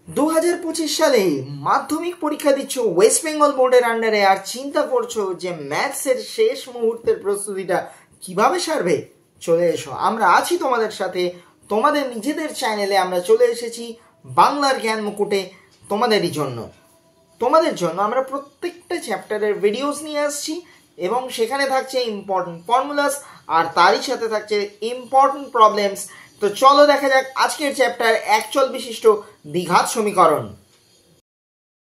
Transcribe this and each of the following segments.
2025 সালে মাধ্যমিক পরীক্ষা দিচ্ছ ওয়েস্ট বেঙ্গল বোর্ডের আন্ডারে, আর চিন্তা করছো যে ম্যাথসের শেষ মুহূর্তের প্রস্তুতিটা কিভাবে সারবে। চলে এসো, আমরা আছি তোমাদের সাথে। তোমাদের নিজেদের চ্যানেলে আমরা চলে এসেছি বাংলার জ্ঞান মুকুটে তোমাদের জন্য আমরা প্রত্যেকটা চ্যাপ্টারের ভিডিওস নিয়ে আসছি, এবং সেখানে থাকছে ইম্পর্টেন্ট ফর্মুলাস, আর তারই সাথে থাকছে ইম্পর্টেন্ট প্রবলেমস। তো চলো দেখা যাক আজকের চ্যাপ্টার একচল বিশিষ্ট দ্বিঘাত সমীকরণ।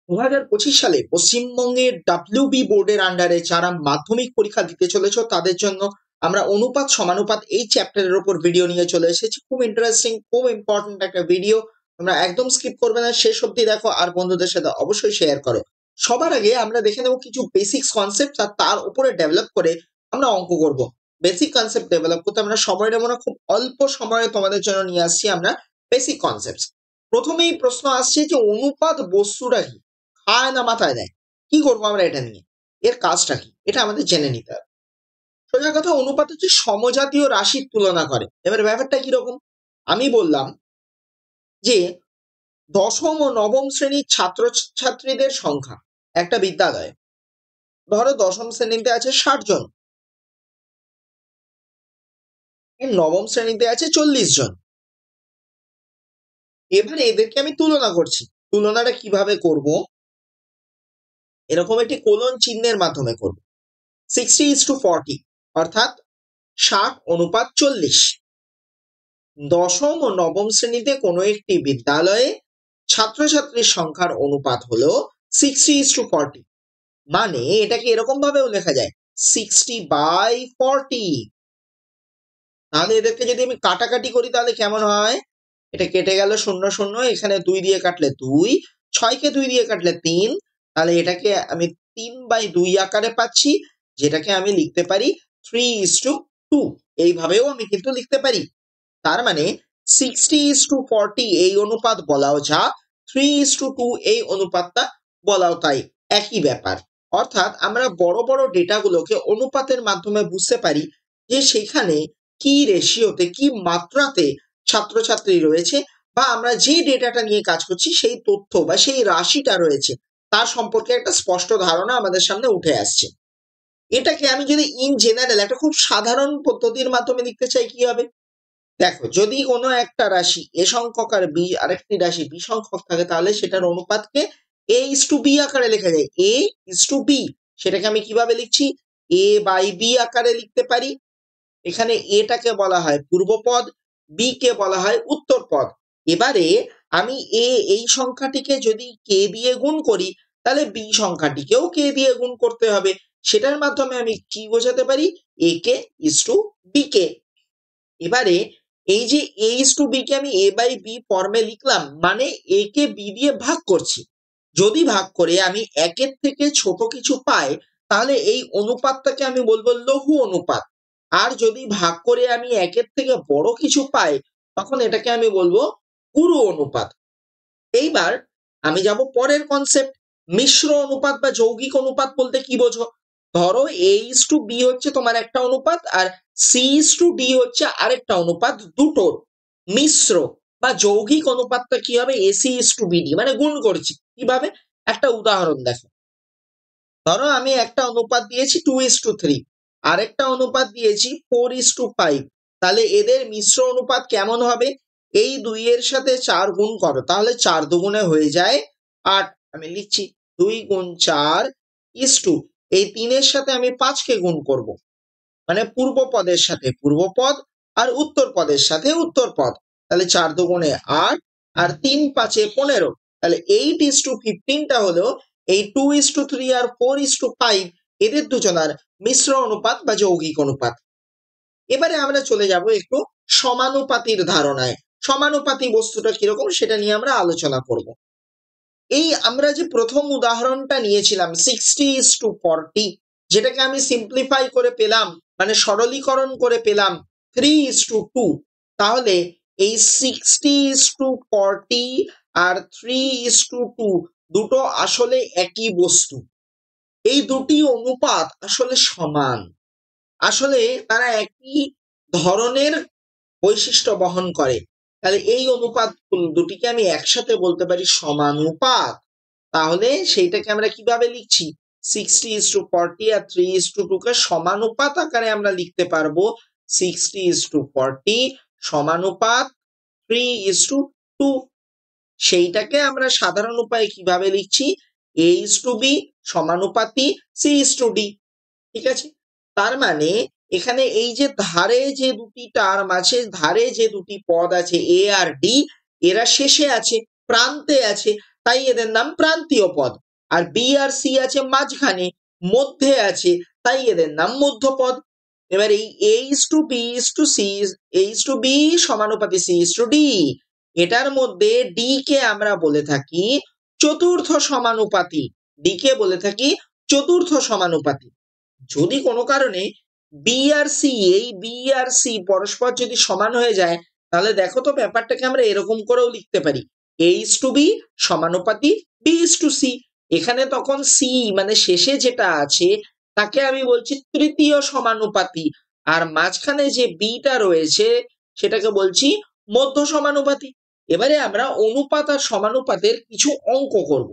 2025 সালে পশ্চিমবঙ্গের ডাব্লিউবি বোর্ডের আন্ডারে যারা মাধ্যমিক পরীক্ষা দিতে চলেছ তাদের জন্য আমরা অনুপাত সমানুপাত এই চ্যাপ্টারের উপর ভিডিও নিয়ে চলে এসেছি। খুব ইন্টারেস্টিং, খুব ইম্পর্টেন্ট একটা ভিডিও, তোমরা একদম স্কিপ করবে না, শেষ অবধি দেখো আর বন্ধুদের সাথে অবশ্যই শেয়ার করো। সবার আগে আমরা দেখে নেব কিছু বেসিক্স কনসেপ্ট, আর তার উপরে ডেভেলপ করে আমরা অঙ্ক করব। বেসিক কনসেপ্ট ডেভেলপ করতে আমরা সময় নেব না, খুব অল্প সময়ে তোমাদের জন্য নিয়ে আসছি আমরা বেসিক কনসেপ্ট। প্রথমেই প্রশ্ন আসছে যে অনুপাত বস্তুটা কি, খায় না মাথায় দেয়? কি করবো আমরা এটা নিয়ে, এর কাজটা কি, এটা আমাদের জেনে নিতে হবে। সোজা কথা, অনুপাত হচ্ছে সমজাতীয় রাশির তুলনা করে। এবার ব্যাপারটা কিরকম, আমি বললাম যে দশম ও নবম শ্রেণীর ছাত্রছাত্রীদের সংখ্যা একটা বিদ্যালয়ে, ধরো দশম শ্রেণীতে আছে 60 জন, নবম শ্রেণীতে আছে 40 জন। এবারে এদেরকে আমি তুলনা করছি। তুলনাটা কিভাবে করব, এরকম একটি কোলন চিহ্নের মাধ্যমে করব। 60:40 অর্থাৎ 60:40। দশম ও নবম শ্রেণীতে কোনো একটি বিদ্যালয়ে ছাত্রছাত্রীর সংখ্যার অনুপাত হলো 60:40। মানে এটাকে এরকম ভাবেও লেখা যায় 60/40। তাহলে এদেরকে যদি আমি কাটাকাটি করি তাহলে কেমন হয়, এটা কেটে গেল 0 0, এখানে 2 দিয়ে কাটলে 2, 6 কে 2 দিয়ে কাটলে 3, তাহলে এটাকে আমি 3/2 আকারে পাচ্ছি, যেটাকে আমি লিখতে পারি 3:2। এইভাবেও আমি কিন্তু লিখতে পারি। তার মানে 60:40 এই অনুপাত বলাও যা, 3:2 এই অনুপাতটা বলাও তাই, একই ব্যাপার। অর্থাৎ আমরা বড় বড় ডেটাগুলোকে অনুপাতের মাধ্যমে বুঝতে পারি যে সেখানে কি রেশিওতে, কি মাত্রাতে ছাত্রছাত্রী রয়েছে, বা আমরা যে ডেটাটা নিয়ে কাজ করছি সেই তথ্য বা সেই রাশিটা রয়েছে তার সম্পর্কে একটা স্পষ্ট ধারণা আমাদের সামনে উঠে আসছে। এটাকে আমি যদি ইন জেনারেল একটা খুব সাধারণ পদ্ধতির মাধ্যমে লিখতে চাই, কি হবে দেখো, যদি কোনো একটা রাশি এ সংখ্যক আর বি আরেকটি রাশি বি সংখ্যক থাকে, তাহলে সেটার অনুপাতকে a:b আকারে লেখা যায়, a:b। সেটাকে আমি কিভাবে লিখছি, a/b আকারে লিখতে পারি। এখানে এটাকে বলা হয় পূর্বপদ, বি কে বলা হয় উত্তরপদ। এবারে আমি এই সংখ্যাটিকে যদি কে দিয়ে গুণ করি, তাহলে বি সংখ্যাটিকেও কে দিয়ে গুণ করতে হবে। সেটার মাধ্যমে আমি কি বোঝাতে পারি, a কে b কে। এবারে এই যে a:b কে আমি a/b ফর্মে লিখলাম, মানে a কে b দিয়ে ভাগ করছি। যদি ভাগ করে আমি একের থেকে ছোট কিছু পাই, তাহলে এই অনুপাতটাকে আমি বলবো লঘু অনুপাত। আর যদি ভাগ করে আমি একের থেকে বড় কিছু পাই, তখন এটাকে আমি বলবো গুরু অনুপাত। এইবার আমি যাব পরের কনসেপ্ট, মিশ্র অনুপাত বা যৌগিক অনুপাত বলতে কি বোঝো। ধরো a:b হচ্ছে তোমার একটা অনুপাত, আর c:d হচ্ছে আরেকটা অনুপাত, দুটোর মিশ্র বা যৌগিক অনুপাতটা কি হবে, ac:bd, মানে গুণ করছি। কিভাবে, একটা উদাহরণ দেখো। ধরো আমি একটা অনুপাত দিয়েছি 2:3, আরেকটা অনুপাত দিয়েছি 4:5, তাহলে এদের মিশ্র অনুপাত কেমন হবে, এই 2 এর সাথে 4 গুণ করো, তাহলে 4 দুগুণে হয়ে যায় 8। আমি লিখছি 2 গুণ 4 ইস্টু এই 3 এর সাথে আমি 5 কে গুণ করব, মানে পূর্ব পদের সাথে পূর্বপদ আর উত্তর পদের সাথে উত্তরপদ। তাহলে 4 দুগুণে 8 আর 3 5-এ 15, তাহলে 8:15টা হলো এই 2:3 আর 4:5 এদের দুজনার মিশ্র অনুপাত বা যৌগিক অনুপাত। এবারে আমরা চলে যাব একটু সমানুপাতির ধারণায়। সমানুপাতি বস্তুটা কিরকম সেটা নিয়ে আমরা আলোচনা করব। এই আমরা যে প্রথম উদাহরণটা নিয়েছিলাম 60:40, যেটাকে আমি সিম্পলিফাই করে পেলাম, মানে সরলীকরণ করে পেলাম 3:2, তাহলে এই 60:40 আর 3:2 দুটো আসলে একই বস্তু। এই দুটি অনুপাত আসলে সমান, আসলে তারা একই ধরনের বৈশিষ্ট্য বহন করে। তাহলে এই অনুপাত দুটিকে আমি একসাথে বলতে পারি সমানুপাত। তাহলে সেইটাকে আমরা কিভাবে লিখছি? 60:40 আর 3:2 কে সমানুপাত আকারে আমরা লিখতে পারবো 60:40 সমানুপাত 3:2। সেইটাকে আমরা সাধারণ উপায়ে কিভাবে লিখছি? A:B সমানুপাতি C:D। ঠিক আছে, তার মানে এখানে এই যে ধারে যে দুটি টার্ম আছে, ধারে যে দুটি পদ আছে এ আর ডি, এরা শেষে আছে, প্রান্তে আছে, তাই এদের নাম প্রান্তীয় পদ। আর বি আর সি আছে মাঝখানে, মধ্যে আছে, তাই এদের নাম মধ্যপদ। এবার এই A:B সমানুপাতি C:D, এটার মধ্যে ডি কে আমরা বলে থাকি চতুর্থ সমানুপাতি। ডি কে বলে থাকি চতুর্থ সমানুপাতি। যদি কোনো কারণে বি আর সি, এই বি আর সি পরস্পর যদি সমান হয়ে যায়, তাহলে দেখো তো ব্যাপারটাকে আমরা এরকম করেও লিখতে পারি A:B সমানুপাতি B:C। এখানে তখন সি মানে শেষে যেটা আছে তাকে আমি বলছি তৃতীয় সমানুপাতি, আর মাঝখানে যে বিটা রয়েছে সেটাকে বলছি মধ্য সমানুপাতি। এবারে আমরা অনুপাত আর সমানুপাতের কিছু অঙ্ক করব।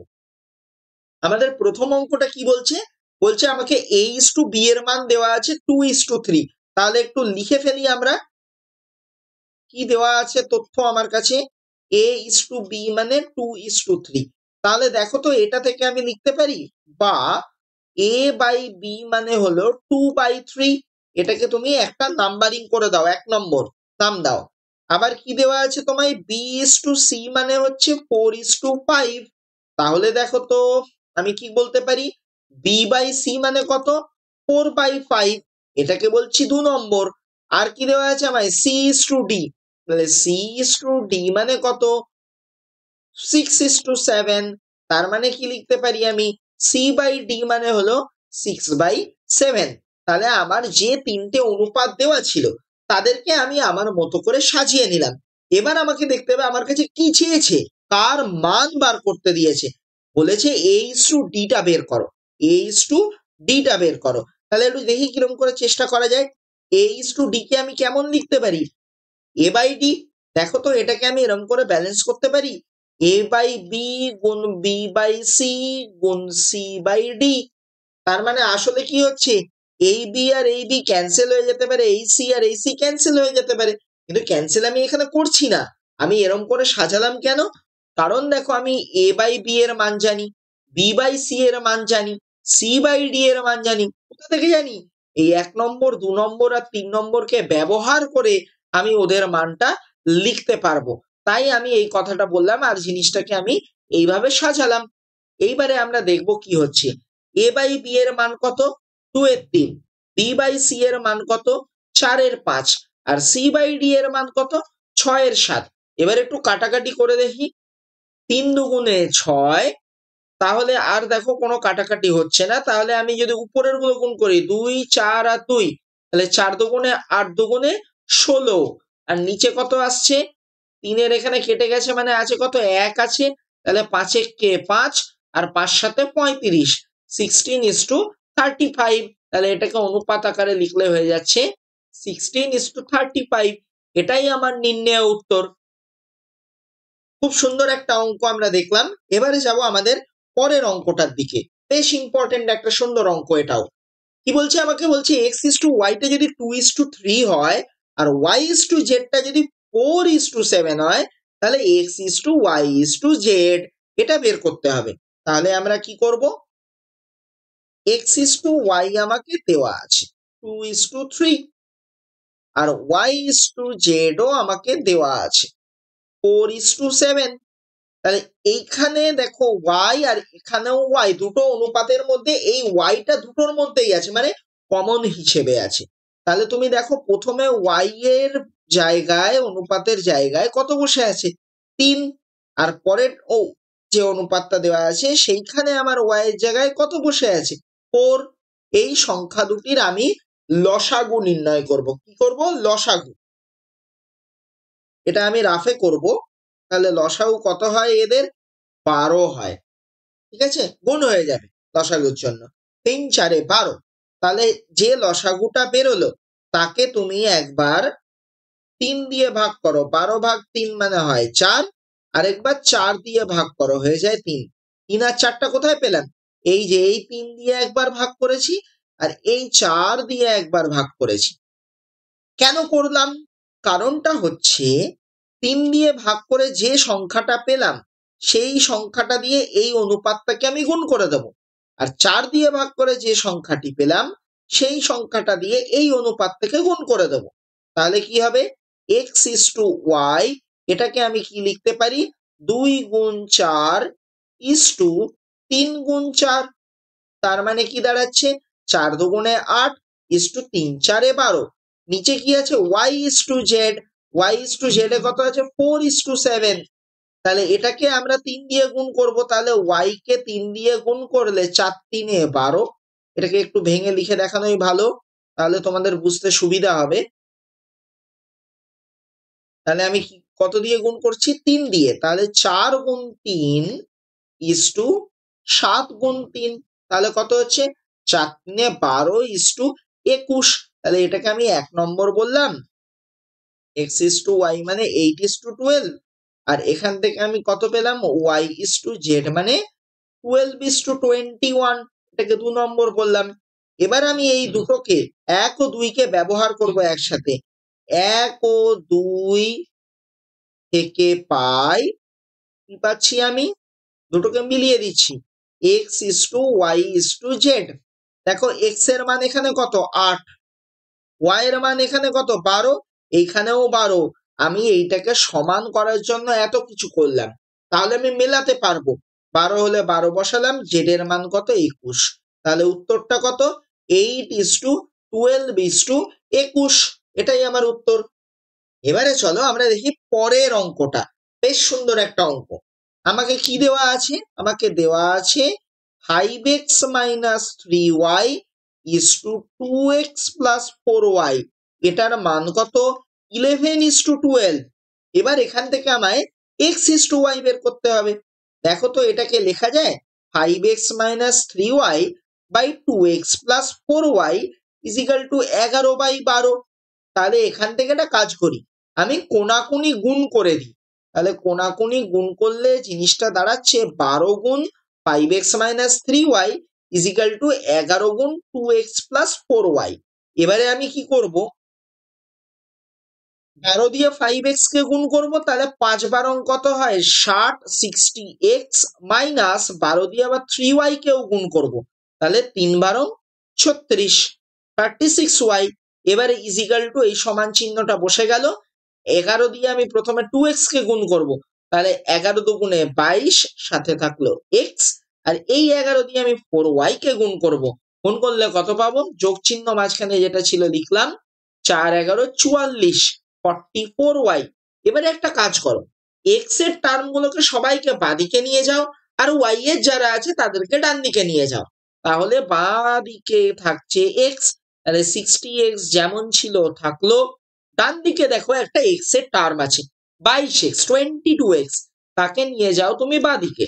আমাদের প্রথম অঙ্কটা কি বলছে? বলছে আমাকে A:B এর মান দেওয়া আছে 2:3। তাহলে একটু লিখে ফেলি আমরা, কি দেওয়া আছে তথ্য আমার কাছে? A:B মানে 2:3। তাহলে দেখো তো এটা থেকে আমি লিখতে পারি, বা A/B মানে হলো 2/3। এটাকে তুমি একটা নাম্বারিং করে দাও, 1 নম্বর নাম দাও। আবার কি দেওয়া আছে তোমায়? B:C মানে হচ্ছে 4:5। তাহলে দেখো তো আমি কি বলতে পারি? B/C মানে কত? 4/5। এটাকে বলছি 2 নম্বর। আর কি দেওয়া আছে আমায়? C:D। তাহলে C:D মানে কত? 6:7। তার মানে কি লিখতে পারি আমি? C/D মানে হলো 6/7। তাহলে আমার যে তিনটে অনুপাত দেওয়া ছিল তাদেরকে আমি আমার মতো করে সাজিয়ে নিলাম। এবার আমাকে দেখতে হবে আমার কাছে কি চেয়েছে, কার মান বার করতে দিয়েছে। বলেছে A:D টা বের করো, A:D টা বের করো। তাহলে একটু দেখি কিরকম করে চেষ্টা করা যায়। A:D কে আমি কেমন লিখতে পারি? A/D। দেখো তো এটাকে আমি এরকম করে ব্যালেন্স করতে পারি, A/B গুণ B/C গুণ C/D। তার মানে আসলে কি হচ্ছে? এই বি আর এই বি ক্যান্সেল হয়ে যেতে পারে, এই সি আর এই সি ক্যান্সেল হয়ে যেতে পারে, কিন্তু ক্যান্সেল আমি এখানে করছি না। আমি এরকম করে সাজালাম কেন? কারণ দেখো আমি A/B এর মান জানি, B/C এর মান জানি, C/D এর মান জানি। কোথা থেকে জানি? এই 1 নম্বর 2 নম্বর আর 3 নম্বরকে ব্যবহার করে আমি ওদের মানটা লিখতে পারবো। তাই আমি এই কথাটা বললাম আর জিনিসটাকে আমি এইভাবে সাজালাম। এইবারে আমরা দেখব কি হচ্ছে। A/B এর মান কত? 2/3। B/C এর মান কত? 4/5। আর C/D এর মান কত? 6/7। এবার একটু কাটাকাটি করে দেখি। 3 দুগুণে 6। তাহলে আর দেখো কোনো কাটাকাটি হচ্ছে না। তাহলে আমি যদি উপরের গুলো গুণ করি 2, 4 আর 2, তাহলে 4 দুগুণে 8 দুগুণে 16। আর নিচে কত আসছে? 3 এর এখানে কেটে গেছে মানে আছে কত? 1 আছে। তাহলে 5 কে 5 আর 5 সাথে 35, 16:35। তাহলে এটাকে অনুপাত আকারে লিখলে হয়ে যাচ্ছে 16:35। এটাই আমার নির্ণয় উত্তর। খুব সুন্দর একটা অঙ্ক আমরা দেখলাম। এবারে যাব আমাদের পরের অঙ্কটার দিকে। বেশ ইম্পর্টেন্ট একটা সুন্দর অঙ্ক এটাও। কি বলছে? আমাকে বলছে x:y টা যদি 2:3 হয় আর y:z টা যদি 4:7 হয়, তাহলে x:y:z এটা বের করতে হবে। তাহলে আমরা কি করব? x:y আমাকে দেওয়া আছে 2:3, আর y:z ও আমাকে দেওয়া আছে 4:7। তাহলে এইখানে দেখো y আর এখানেও y, দুটো অনুপাতের মধ্যে এই y টা দুটোর মধ্যেই আছে, মানে কমন হিসেবে আছে। তাহলে তুমি দেখো প্রথমে y এর জায়গায়, অনুপাতের জায়গায় কত বসে আছে? 3। আর পরের যে অনুপাতটা দেওয়া আছে সেইখানে আমার y এর জায়গায় কত বসে আছে? 4। এই সংখ্যা দুটির আমি লসাগু নির্ণয় করব। কি করব? লসাগু। এটা আমি রাফে করব। তাহলে লসাগু কত হয় এদের? 12 হয়। ঠিক আছে, গুণ হয়ে যাবে লসাগুর জন্য। 3 4 12। তাহলে যে লসাগুটা বেরোলো তাকে তুমি একবার 3 দিয়ে ভাগ করো, 12 ভাগ 3 মানে হয় 4, আরেকবার 4 দিয়ে ভাগ করো হয়ে যায় 3। 3 আর 4টা কোথায় পেলাম? এই যে এই 3 দিয়ে একবার ভাগ করেছি আর এই 4 দিয়ে একবার ভাগ করেছি। কেন করলাম? কারণটা হচ্ছে 3 দিয়ে ভাগ করে যে সংখ্যাটা পেলাম সেই সংখ্যাটা দিয়ে এই অনুপাতটাকে আমি গুণ করে দেব, আর 4 দিয়ে ভাগ করে যে সংখ্যাটি পেলাম সেই সংখ্যাটা দিয়ে এই অনুপাতটাকে গুণ করে দেব। তাহলে কি হবে? x is to y, এটাকে আমি কি লিখতে পারি? 2 গুণ 4 is to 3 গুণ 4। তার মানে কি দাঁড়াচ্ছে? 4 দুগুণে 8 is to 3 4 12। নিচে কি আছে? y is to z, y is to z এ কত আছে? 4 is to 7। তাহলে এটাকে আমরা 3 দিয়ে গুণ করব, তাহলে y কে 3 দিয়ে গুণ করলে 4 3 12। এটাকে একটু ভেঙে লিখে দেখানোই ভালো, তাহলে তোমাদের বুঝতে সুবিধা হবে। তাহলে আমি কত দিয়ে গুণ করছি? 3 দিয়ে। তাহলে 4 গুণ 3 is to 7 গুণ 3। তাহলে কত হচ্ছে? 4 3 12 is to 21। তাহলে এটাকে আমি 1 নম্বর বললাম। x is to y মানে 8 is to 12। আর এখান থেকে আমি কত পেলাম? y is to z মানে 12 is to 21। এটাকে 2 নম্বর বললাম। এবার আমি এই দুটোকে 1 ও 2 কে ব্যবহার করব একসাথে। 1 ও 2 থেকে পাই কি পাচ্ছি আমি? দুটোকে মিলিয়ে দিচ্ছি। x is to y is to z। দেখো x এর মান এখানে কত? 8, y এর মান এখানে কত? 12, এইখানেও 12। আমি এইটাকে সমান করার জন্য এত কিছু করলাম, তাহলে আমি মেলাতে পারবো। 12 হলে 12 বসালাম, z এর মান কত? 21। তাহলে উত্তরটা কত? 8 is to 12 is to 21। এটাই আমার উত্তর। এবারে চলো আমরা দেখি পরের অঙ্কটা। বেশ সুন্দর একটা অঙ্ক। আমাকে কি দেওয়া আছে? আমাকে দেওয়া আছে 5x minus 3y is to 2x plus 4y, এটার মান কত? 11 is to 12। এবার এখান থেকে আমায় x is to y বের করতে হবে। দেখো তো এটাকে লেখা যায় 5x minus 3y by 2x plus 4y is equal to 11/12। তাহলে এখান থেকে একটা কাজ করি, আমি কোনাকুনি গুণ করে দিই। তাহলে কোনাকুনি গুণ করলে জিনিসটা দাঁড়াচ্ছে 12 গুণ 5x minus 3y is equal to 11 গুণ 2x plus 4y। এবারে আমি কি করব? 12 দিয়ে 5x কে গুণ করব, তাহলে 5 বারং কত হয়? 60 60x মাইনাস 12 দিয়ে আবার 3y কেও গুণ করব, তাহলে 3 বারং 36 36y। এবারে ইজ ইকাল টু এই সমান চিহ্নটা বসে গেল। 11 দিয়ে আমি প্রথমে 2x কে গুণ করব, তাহলে 11 দুগুণে 22, সাথে থাকলো x, আর এই 11 দিয়ে আমি 4y কে গুণ করব। গুণ করলে কত পাবো? যোগ চিহ্ন মাঝখানে যেটা ছিল লিখলাম, 4 11 44 44y। এবারে একটা কাজ করো, x এর টার্ম গুলোকে সবাইকে বাঁদিকে নিয়ে যাও, আর y এর যারা আছে তাদেরকে ডান দিকে নিয়ে যাও। তাহলে বাঁ দিকে থাকছে x, তাহলে 60x যেমন ছিল থাকলো। ডান দিকে দেখো একটা x এর টার্ম আছে 22x 22x, তাকে নিয়ে যাও তুমি বাঁ দিকে।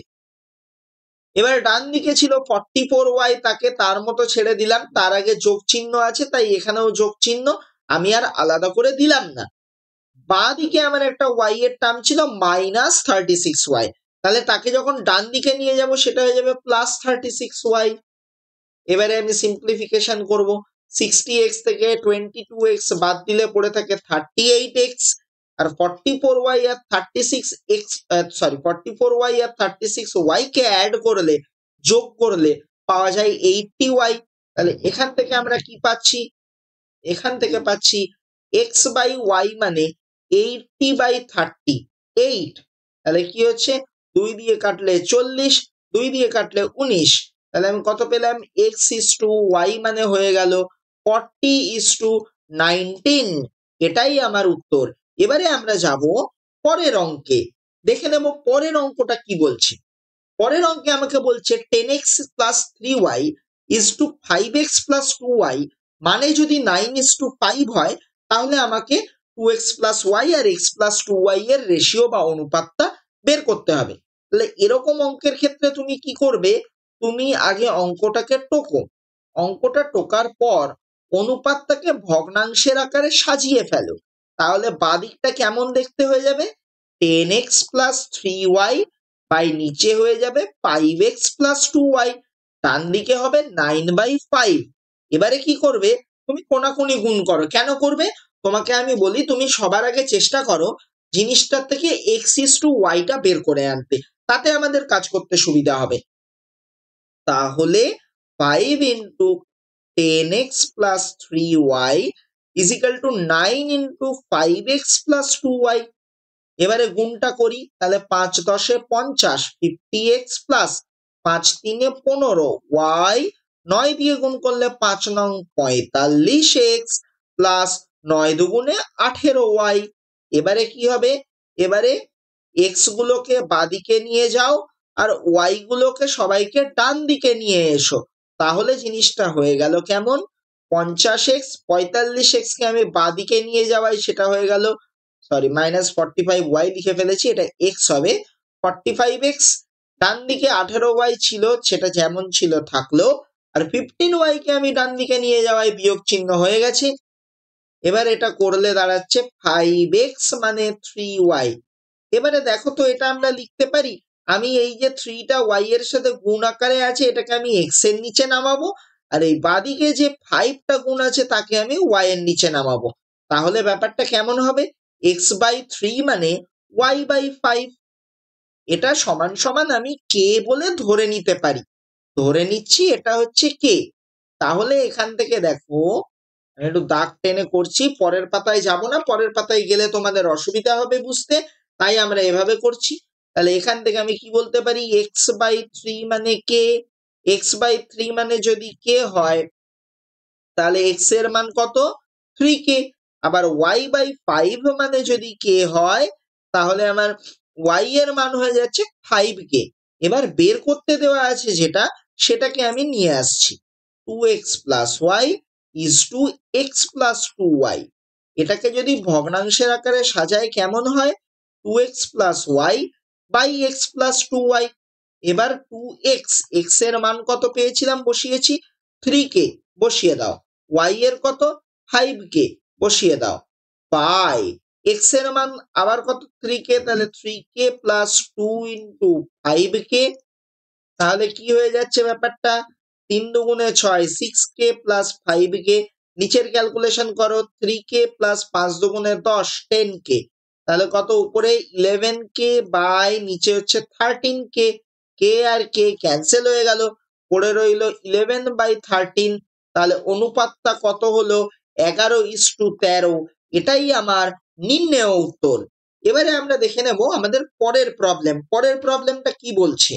এবার ডান দিকে ছিল 44y, তাকে তার মতো ছেড়ে দিলাম। তার আগে যোগ চিহ্ন আছে তাই এখানেও যোগ চিহ্ন, আমি আর আলাদা করে দিলাম না। বাঁ দিকে আমার একটা y এর টার্ম ছিল -36y, তাহলে তাকে যখন ডান দিকে নিয়ে যাব সেটা হয়ে যাবে +36y। এবারে আমি সিম্পলিফিকেশন করব। 60x থেকে 22x বাদ দিলে পড়ে থাকে 38x, আর 44y আর 36x 44y আর 36y কে অ্যাড করলে, যোগ করলে পাওয়া যায় 80y। তাহলে এখান থেকে আমরা কি পাচ্ছি? এখান থেকে পাচ্ছি x বাই y মানে 80/38। তাহলে কি হচ্ছে? 2 দিয়ে কাটলে 40, 2 দিয়ে কাটলে 19। তাহলে আমি কত পেলাম? x is to y মানে হয়ে গেল 40 is to 19। এটাই আমার উত্তর। এবারে আমরা যাব পরের অঙ্কে, দেখে নেব পরের অঙ্কটা কি বলছে। পরের অঙ্কে আমাকে বলছে 10x plus 3y is to 5x plus 2y, মানে যদি 9 is to 5 হয় তাহলে আমাকে 2x plus y আর x plus 2y এর রেশিও বা অনুপাতটা বের করতে হবে। তাহলে এরকম অঙ্কের ক্ষেত্রে তুমি কি করবে? তুমি আগে অঙ্কটাকে টোকো, অঙ্কটা টোকার পর অনুপাতটাকে ভগ্নাংশের আকারে সাজিয়ে ফেলো। তাহলে বাদিকটা কেমন দেখতে হয়ে যাবে? 10x প্লাস 3y বাই নিচে হয়ে যাবে 5x প্লাস 2y, ডান দিকে হবে 9/5। এবারে কি করবে? তুমি কোনাকুনি গুণ করো। কেন করবে? তোমাকে আমি বলি, তুমি সবার আগে চেষ্টা করো জিনিসটার থেকে x/y টা বের করে আনতে, তাতে আমাদের কাজ করতে সুবিধা হবে। তাহলে 5 into 10x plus 3y is equal to 9 into 5x plus 2y। এবারে গুণটা করি, তাহলে 5 10 50, 50x প্লাস 5 3 15 y, 9 দিয়ে গুণ করলে 5 9 45x প্লাস 9 দুগুণে 18y। এবারে কি হবে? এবারে x গুলোকে বাদিকে নিয়ে যাও আর y গুলোকে সবাইকে ডান দিকে নিয়ে এসো, তাহলে জিনিসটা হয়ে গেল কেমন? 50x 45x কে আমি বাদিকে নিয়ে যাওয়াই, সেটা হয়ে গেল, সরি -45y লিখে ফেলেছি, এটা x হবে। 45x ডান দিকে 18y ছিল, সেটা যেমন ছিল থাকলো, আর 15y কে আমি ডান দিকে নিয়ে যাওয়ায় বিয়োগ চিহ্ন হয়ে গেছে। এবার এটা করলে দাঁড়াচ্ছে 5x মানে 3y। এবারে দেখো তো, এটা আমরা লিখতে পারি, আমি এই যে 3 টা y এর সাথে গুণ আকারে আছে, এটাকে আমি x এর নিচে নামাবো, আর এই বাদিকে যে 5 টা গুণ আছে তাকে আমি y এর নিচে নামাবো। তাহলে ব্যাপারটা কেমন হবে? x/3 মানে y/5। এটা সমান সমান আমি k বলে ধরে নিতে পারি। ধরে নিচ্ছি এটা হচ্ছে k। তাহলে এখান থেকে দেখো, আমি একটু দাগ টেনে করছি, পরের পাতায় যাব না, পরের পাতায় গেলে তোমাদের অসুবিধা হবে বুঝতে, তাই আমরা এভাবে করছি। তাহলে এখান থেকে আমি কি বলতে পারি? x/3 মানে k। x/3 মানে যদি k হয়, তাহলে x এর মান কত? 3k। আবার y/5 মানে যদি k হয়, তাহলে আমার y এর মান হয়ে যাচ্ছে 5k। এবার বের করতে দেওয়া আছে যেটা, সেটাকে আমি নিয়ে আসছি। 2x plus y is to x plus 2y। এটাকে যদি ভগ্নাংশের আকারে সাজায় কেমন হয়? 2x plus y by x plus 2y। এবার 2x, x এর মান কত পেয়েছিলাম? বসিয়েছি 3k, বসিয়ে দাও। y এর কত? 5k, বসিয়ে দাও। বাই x এর মান আবার কত? 3k, তাহলে 3k প্লাস 2 ইন্টু 5k। তাহলে কি হয়ে যাচ্ছে ব্যাপারটা? 3 দুগুণে 6, 6k প্লাস 5k। নিচের ক্যালকুলেশন করো, 3k প্লাস 5 দুগুণে 10, 10k। তাহলে কত? উপরে 11k বাই নিচে হচ্ছে 13k। k আর k ক্যান্সেল হয়ে গেল, পড়ে রইল 11/13। তাহলে অনুপাতটা কত হলো? 11:13। এটাই আমার নির্ণেয় উত্তর। এবারে আমরা দেখে নেব আমাদের পরের প্রবলেম। পরের প্রবলেমটা কি বলছে?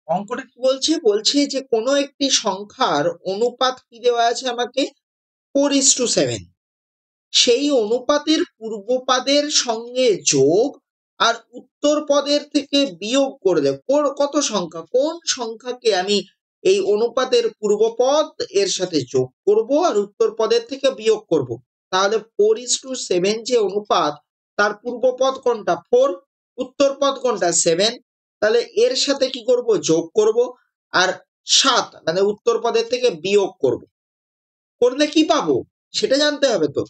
অঙ্কটা কি বলছে? বলছে যে কোনো একটি সংখ্যার অনুপাত কি দেওয়া আছে আমাকে? 4:7। সেই অনুপাতের পূর্বপদের সঙ্গে যোগ আর উত্তর পদের থেকে বিয়োগ করলে কত সংখ্যা, কোন সংখ্যাকে আমি এই অনুপাতের পূর্বপদ এর সাথে যোগ করব আর উত্তর পদের থেকে বিয়োগ করব? তাহলে 4:7 যে অনুপাত, তার পূর্বপদ কোনটা? 4, উত্তর পদ কোনটা? 7। তাহলে এর সাথে কি করব? যোগ করব, আর 7 মানে উত্তর পদের থেকে বিয়োগ করব। করলে কি পাবো সেটা জানতে হবে তো।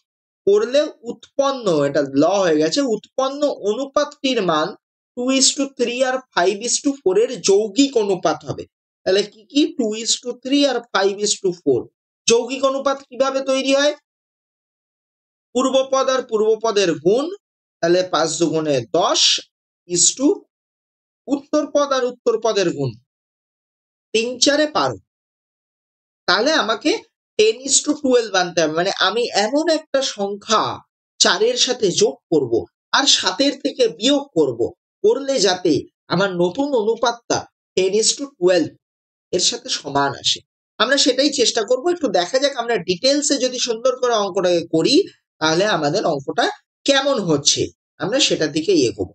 করলে উৎপন্ন, এটা ল হয়ে গেছে, উৎপন্ন অনুপাতটির মান 2:3 আর 5:4 এর যৌগিক অনুপাত হবে। তাহলে কি কি? 2:3 আর 5:4 যৌগিক অনুপাত কিভাবে তৈরি হয়? পূর্বপদ আর পূর্বপদের গুণ, তাহলে 5 দুগুণে 10 ইস্টু উত্তর পদ আর উত্তর পদের গুণ, 3 4 12। তাহলে আমাকে 10:12 আনতে হবে, মানে আমি এমন একটা সংখ্যা 4 এর সাথে যোগ করব আর 7 এর থেকে বিয়োগ করব, করলে যাতে আমার নতুন অনুপাতটা 10:12 এর সাথে সমান আসে। আমরা সেটাই চেষ্টা করব। একটু দেখা যাক আমরা ডিটেলসে যদি সুন্দর করে অঙ্কটাকে করি, তাহলে আমাদের অঙ্কটা কেমন হচ্ছে, আমরা সেটার দিকে এগোবো।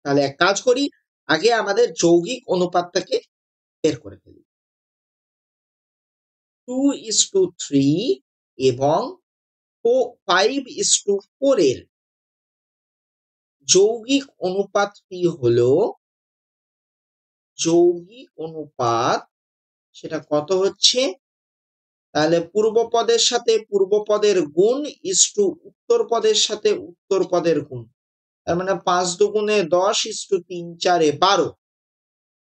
তাহলে এক কাজ করি, আগে আমাদের যৌগিক অনুপাতটাকে বের করে ফেলি। 2:3 এবং 5:4 এর যৌগিক অনুপাতটি হলো, যৌগিক অনুপাত সেটা কত হচ্ছে? তাহলে পূর্ব পদের সাথে পূর্ব পদের গুণ ইস্টু উত্তর পদের সাথে উত্তর পদের গুণ। তার মানে 5 দুগুণে 10 ইস্টু 3 4 12।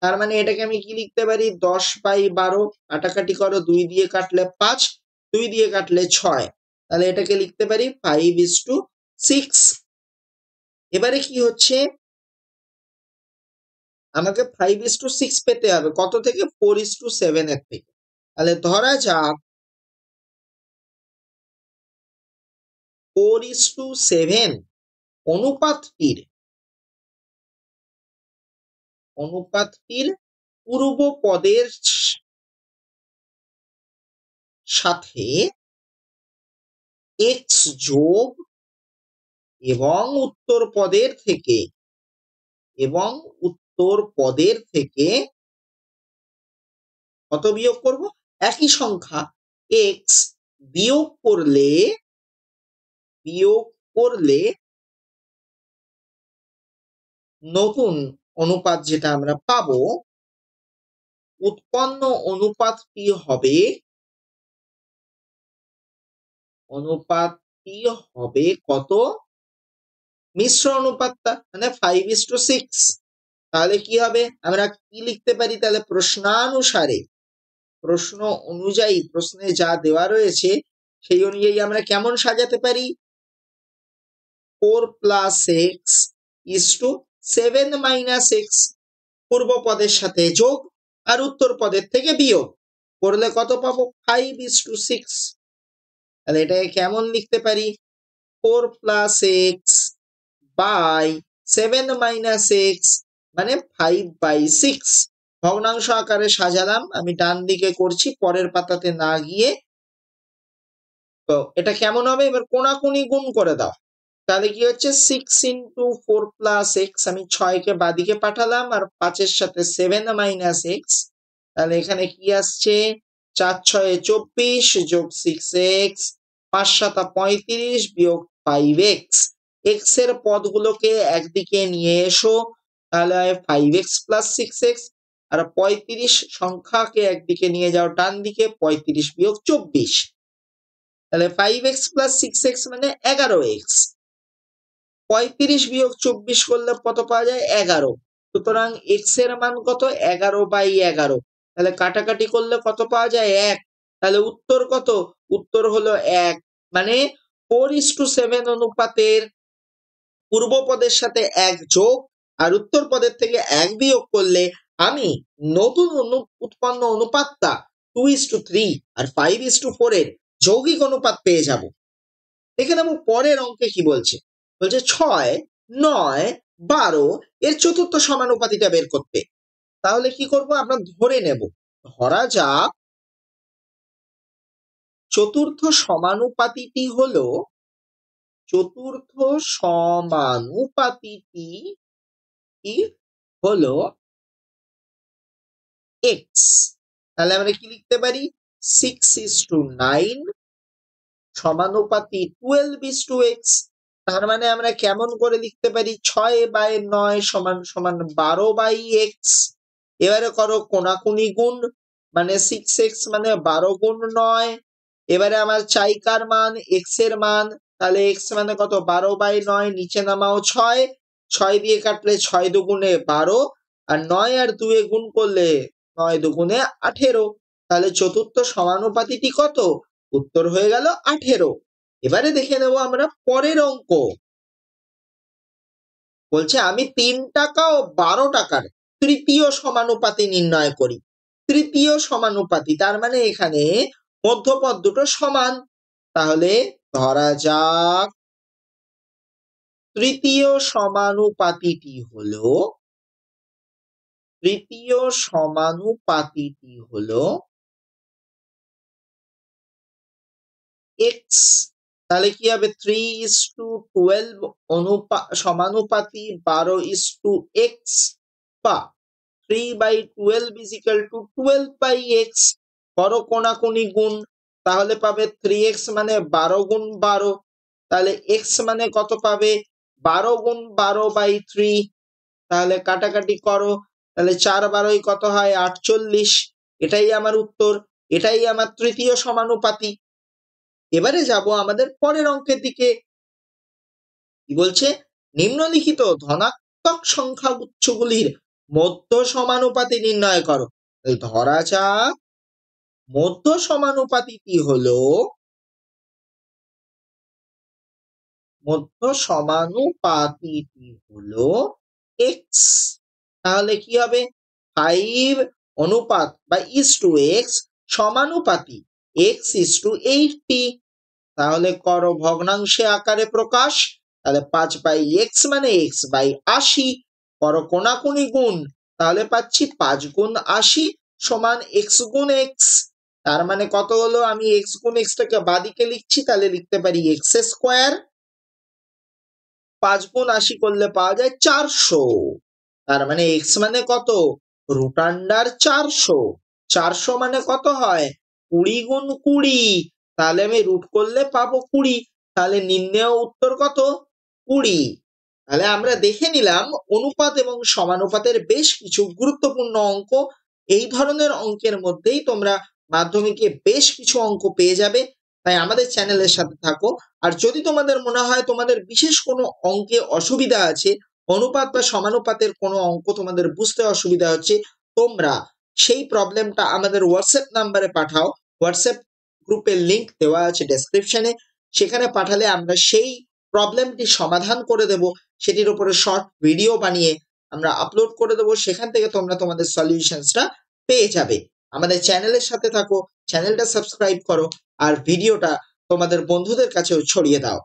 তার মানে এটাকে আমি কি লিখতে পারি 10/12। কাটাকাটি করো, 2 দিয়ে কাটলে 5, 2 দিয়ে কাটলে 6। তাহলে এটাকে লিখতে পারি 5:6। এবারে কি হচ্ছে, আমাকে 5:6 পেতে হবে কত থেকে 4:7 এর থেকে। তাহলে ধরা যাক 4:7 অনুপাতটির পূর্ব পদের সাথে x যোগ এবং উত্তর পদের থেকে কত বিয়োগ করব, একই সংখ্যা x বিয়োগ করলে নতুন অনুপাত যেটা আমরা পাবো, উৎপন্ন অনুপাতটি হবে কত, মিশ্র অনুপাতটা মানে 5:6। তাহলে কি হবে, আমরা কি লিখতে পারি, তাহলে প্রশ্ন অনুযায়ী প্রশ্নে যা দেওয়া রয়েছে সেই অনুযায়ী আমরা কেমন সাজাতে পারি, 4 + x = 7 - x পূর্ব পদের সাথে যোগ আর উত্তর পদের থেকে বিয়োগ করলে কত পাবো 5:6। তাহলে এটাকে কেমন লিখতে পারি, 4 + x by 7 - x মানে 5/6। ভগ্নাংশ আকারে সাজালাম, আমি ডান দিকে করছি পরের পাতাতে না গিয়ে। তো এটা কেমন হবে, এবার কোণাকুণি গুণ করে দাও। তাহলে কি হচ্ছে 6 × 4 + x, আমি 6 কে বাদিকে পাঠালাম আর 5 এর সাথে 7 - x। তাহলে এখানে কি আসছে 4 × 6 = 24 যোগ 6x 5 × 7 = 35 বিয়োগ 5x। x এর পদগুলোকে একদিকে নিয়ে এসো, তাহলে 5x + 6x, আর 35 সংখ্যাকে একদিকে নিয়ে যাও ডান দিকে, 35 বিয়োগ 24। তাহলে 5x + 6x মানে 11x। 35 বিয়োগ 24 করলে কত পাওয়া যায় 11। সুতরাং x এর মান কত 11/11। তাহলে কাটাকাটি করলে কত পাওয়া যায় 1। তাহলে উত্তর কত, উত্তর হলো 1। মানে 4:7 অনুপাতের পূর্ব পদের সাথে 1 যোগ আর উত্তর পদের থেকে 1 বিয়োগ করলে আমি নতুন উৎপন্ন অনুপাতটা 2:3 আর 5:4 এর যৌগিক অনুপাত পেয়ে যাব। দেখে নেব পরের অঙ্কে কি বলছে। বলছে 6, 9, 12 এর চতুর্থ সমানুপাতিটা বের করতে। তাহলে কি করব, আমরা ধরে নেব, ধরা যাক চতুর্থ সমানুপাতিটি হলো x। তাহলে আমরা কি লিখতে পারি 6:9 সমানুপাতি 12:x। তার মানে আমরা কেমন করে লিখতে পারি 6/9 = 12/x। এবারে করো কোণাকুণি গুণ, মানে 6x মানে 12 গুণ 9। এবারে আমার চাই কার মান, x এর মান। তাহলে x মানে কত 12/9, নিচে নামাও 6, 6 দিয়ে কাটলে 6 দুগুণে 12 আর 9 আর 2 এ গুণ করলে 9 দুগুণে 18। তাহলে চতুর্থ সমানুপাতিটি কত, উত্তর হয়ে গেল 18। এবারে দেখে নেব আমরা পরের অঙ্ক। বলছে আমি 3 টাকা ও 12 টাকার তৃতীয় সমানুপাতি নির্ণয় করি। তৃতীয় সমানুপাতি তার মানে এখানে মধ্যপদ দুটো সমান। তাহলে ধরা যাক তৃতীয় সমানুপাতিটি হলো x। তাহলে কি হবে 3:12 সমানুপাতি 12:x বা 3/12 = 12/x। করো কোণাকুণি গুণ, তাহলে পাবে 3x মানে 12 গুণ 12। তাহলে x মানে কত পাবে 12 গুণ 12/3। তাহলে কাটাকাটি করো, তাহলে 4 12 কত হয় 48। এটাই আমার উত্তর। এটাই আমার তৃতীয় সমানুপাতি। এবারে যাব আমাদের পরের অঙ্কের দিকে। কি বলছে? নিম্নলিখিত ধনাত্মক সংখ্যা গুচ্ছগুলির মধ্য সমানুপাতি নির্ণয় করো। ধরা যাক মধ্য সমানুপাতিটি হলো x। তাহলে কি হবে? 5 অনুপাত বা x সমানুপাতি x 80। তাহলে করো ভগ্নাংশে আকারে প্রকাশ। তাহলে 5/x মানে x/80। করো কোনাকুনি গুণ, তাহলে পাচ্ছি 5 গুণ 80 সমান x গুণ x। তার মানে কত হলো? আমি x গুণ x টাকে বাদিকে লিখছি, তাহলে লিখতে পারি x স্কোয়ার। 5 গুণ 80 করলে পাওয়া যায় 400। তার মানে x মানে কত? √400। 400 মানে কত হয়? 20 গুণ 20। তাহলে আমি রুট করলে পাবো 20। তাহলে নির্ণেয় উত্তর কত? 20। তাহলে আমরা দেখে নিলাম অনুপাত এবং সমানুপাতের বেশ কিছু গুরুত্বপূর্ণ অঙ্ক। এই ধরনের অঙ্কের মধ্যেই তোমরা মাধ্যমিকে বেশ কিছু অঙ্ক পেয়ে যাবে। তাই আমাদের চ্যানেলের সাথে থাকো। আর যদি তোমাদের মনে হয় তোমাদের বিশেষ কোনো অঙ্কে অসুবিধা আছে, অনুপাত বা সমানুপাতের কোনো অঙ্ক তোমাদের বুঝতে অসুবিধা হচ্ছে, তোমরা সেই প্রবলেমটা আমাদের হোয়াটসঅ্যাপ নাম্বারে পাঠাও। হোয়াটসঅ্যাপ গ্রুপের লিংক দেওয়া আছে ডেসক্রিপশনে। সেখানে পাঠালে আমরা সেই প্রবলেমটি সমাধান করে দেব। সেটির উপরে শর্ট ভিডিও বানিয়ে আমরা আপলোড করে দেবো। সেখান থেকে তোমরা তোমাদের সলিউশনসটা পেয়ে যাবে। আমাদের চ্যানেলের সাথে থাকো, চ্যানেলটা সাবস্ক্রাইব করো, আর ভিডিওটা তোমাদের বন্ধুদের কাছেও ছড়িয়ে দাও।